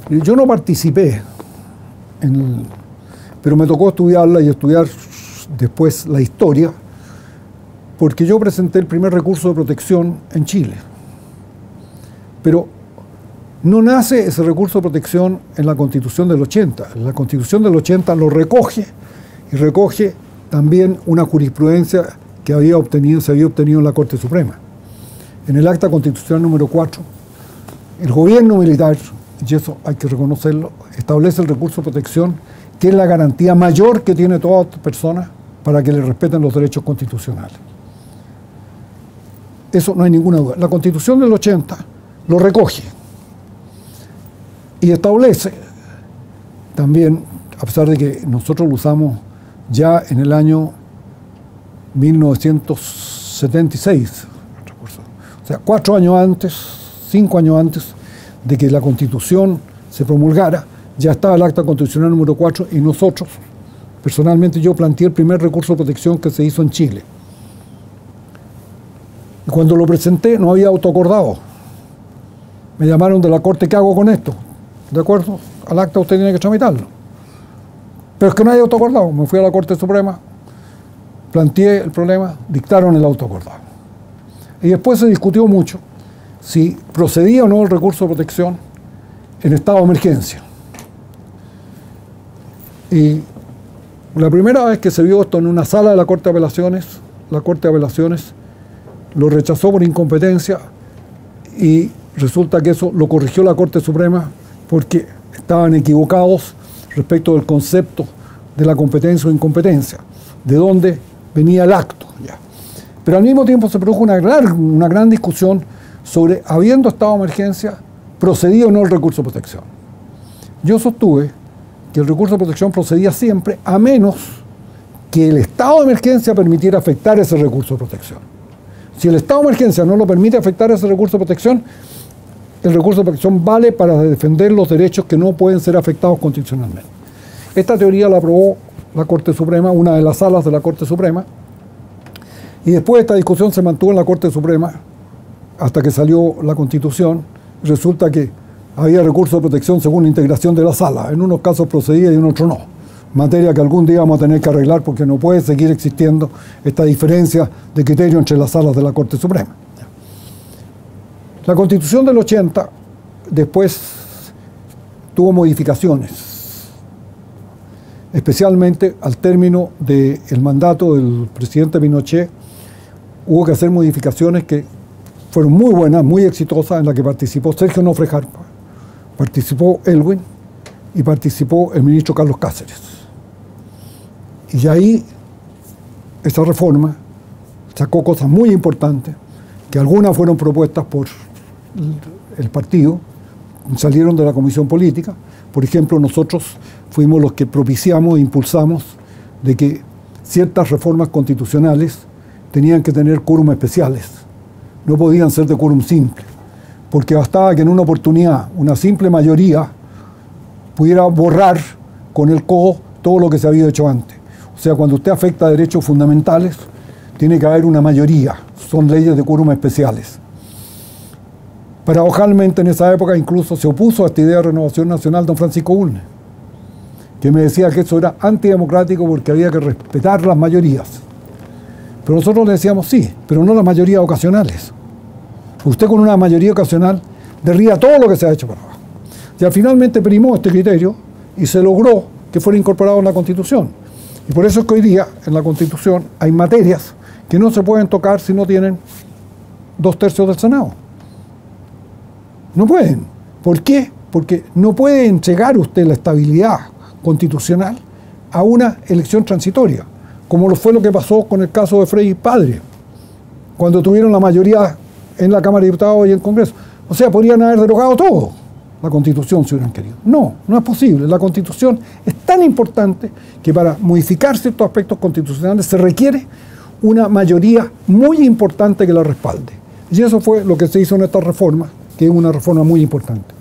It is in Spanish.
Yo no participé, pero me tocó estudiarla y estudiar después la historia, porque yo presenté el primer recurso de protección en Chile. Pero no nace ese recurso de protección en la Constitución del 80. La Constitución del 80 lo recoge y recoge también una jurisprudencia que se había obtenido en la Corte Suprema. En el acta constitucional número 4, el gobierno militar, y eso hay que reconocerlo, establece el recurso de protección, que es la garantía mayor que tiene toda persona para que le respeten los derechos constitucionales. Eso no hay ninguna duda. La Constitución del 80 lo recoge y establece también, a pesar de que nosotros lo usamos ya en el año 1976, o sea, 4 años antes, 5 años antes de que la Constitución se promulgara, ya estaba el acta constitucional número 4 y nosotros, personalmente yo planteé el primer recurso de protección que se hizo en Chile. Y cuando lo presenté no había autoacordado. Me llamaron de la Corte, ¿qué hago con esto? De acuerdo al acta usted tiene que tramitarlo. Pero es que no hay autoacordado. Me fui a la Corte Suprema, planteé el problema, dictaron el autoacordado. Y después se discutió mucho si procedía o no el recurso de protección en estado de emergencia. Y la primera vez que se vio esto en una sala de la Corte de Apelaciones, la Corte de Apelaciones lo rechazó por incompetencia y resulta que eso lo corrigió la Corte Suprema porque estaban equivocados respecto del concepto de la competencia o incompetencia, de dónde venía el acto. Ya. Pero al mismo tiempo se produjo una gran discusión sobre, habiendo estado de emergencia, procedía o no el recurso de protección. Yo sostuve que el recurso de protección procedía siempre, a menos que el estado de emergencia permitiera afectar ese recurso de protección. Si el estado de emergencia no lo permite afectar ese recurso de protección, el recurso de protección vale para defender los derechos que no pueden ser afectados constitucionalmente. Esta teoría la aprobó la Corte Suprema, una de las salas de la Corte Suprema, y después esta discusión se mantuvo en la Corte Suprema hasta que salió la Constitución. Resulta que había recurso de protección según la integración de la sala. En unos casos procedía y en otros no. Materia que algún día vamos a tener que arreglar porque no puede seguir existiendo esta diferencia de criterio entre las salas de la Corte Suprema. La Constitución del 80 después tuvo modificaciones, especialmente al término del mandato del presidente Pinochet. Hubo que hacer modificaciones que fueron muy buenas, muy exitosas, en las que participó Sergio Nofre Jarpa, participó Elwin y participó el ministro Carlos Cáceres. Y ahí esa reforma sacó cosas muy importantes, que algunas fueron propuestas por el partido, salieron de la comisión política. Por ejemplo, nosotros fuimos los que propiciamos e impulsamos de que ciertas reformas constitucionales tenían que tener quórum especiales, no podían ser de quórum simple, porque bastaba que en una oportunidad una simple mayoría pudiera borrar con el codo todo lo que se había hecho antes. O sea, cuando usted afecta a derechos fundamentales, tiene que haber una mayoría, son leyes de quórum especiales. Paradojalmente en esa época incluso se opuso a esta idea de renovación nacional don Francisco Bulnes, que me decía que eso era antidemocrático porque había que respetar las mayorías. Pero nosotros le decíamos sí, pero no las mayorías ocasionales. Usted con una mayoría ocasional derriba todo lo que se ha hecho para abajo. Ya finalmente primó este criterio y se logró que fuera incorporado en la Constitución. Y por eso es que hoy día en la Constitución hay materias que no se pueden tocar si no tienen 2/3 del Senado. No pueden. ¿Por qué? Porque no puede entregar usted la estabilidad constitucional a una elección transitoria, como fue lo que pasó con el caso de Frei Padre, cuando tuvieron la mayoría en la Cámara de Diputados y en el Congreso. O sea, podrían haber derogado todo, la Constitución, si hubieran querido. No, no es posible. La Constitución es tan importante que para modificar ciertos aspectos constitucionales se requiere una mayoría muy importante que la respalde. Y eso fue lo que se hizo en esta reforma, que es una reforma muy importante.